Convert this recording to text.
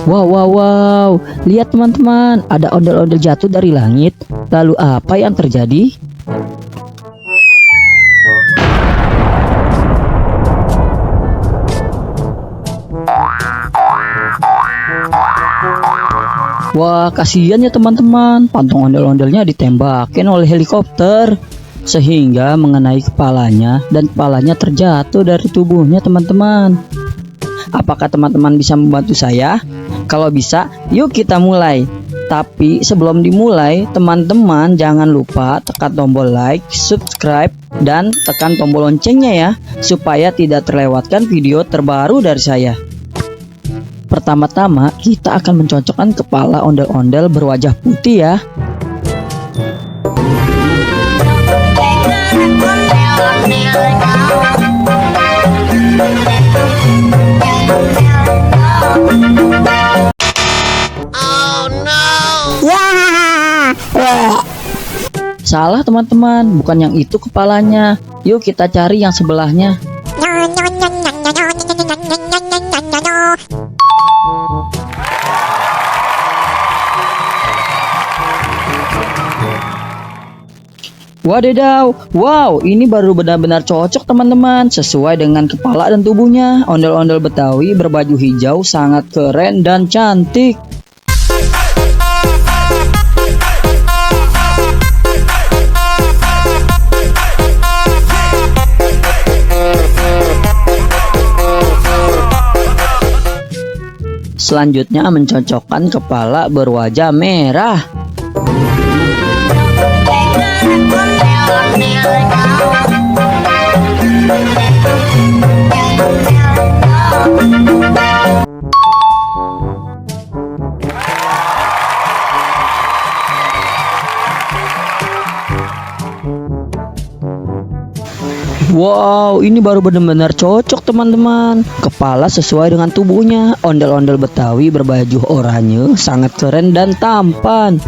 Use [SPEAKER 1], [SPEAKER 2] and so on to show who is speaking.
[SPEAKER 1] Wow, wow, wow. Lihat teman-teman, ada ondel-ondel jatuh dari langit. Lalu apa yang terjadi? Wah, kasihan ya teman-teman. Patung ondel-ondelnya ditembakin oleh helikopter sehingga mengenai kepalanya dan kepalanya terjatuh dari tubuhnya teman-teman. Apakah teman-teman bisa membantu saya? Kalau bisa, yuk kita mulai. Tapi sebelum dimulai, teman-teman jangan lupa tekan tombol like, subscribe, dan tekan tombol loncengnya ya, supaya tidak terlewatkan video terbaru dari saya. Pertama-tama, kita akan mencocokkan kepala ondel-ondel berwajah putih ya. Salah teman-teman, bukan yang itu kepalanya. Yuk kita cari yang sebelahnya. Wadidaw, wow, ini baru benar-benar cocok teman-teman. Sesuai dengan kepala dan tubuhnya, ondel-ondel Betawi berbaju hijau sangat keren dan cantik. Selanjutnya mencocokkan kepala berwajah merah. Wow, ini baru benar-benar cocok teman-teman. Kepala sesuai dengan tubuhnya. Ondel-ondel Betawi berbaju oranye sangat keren dan tampan.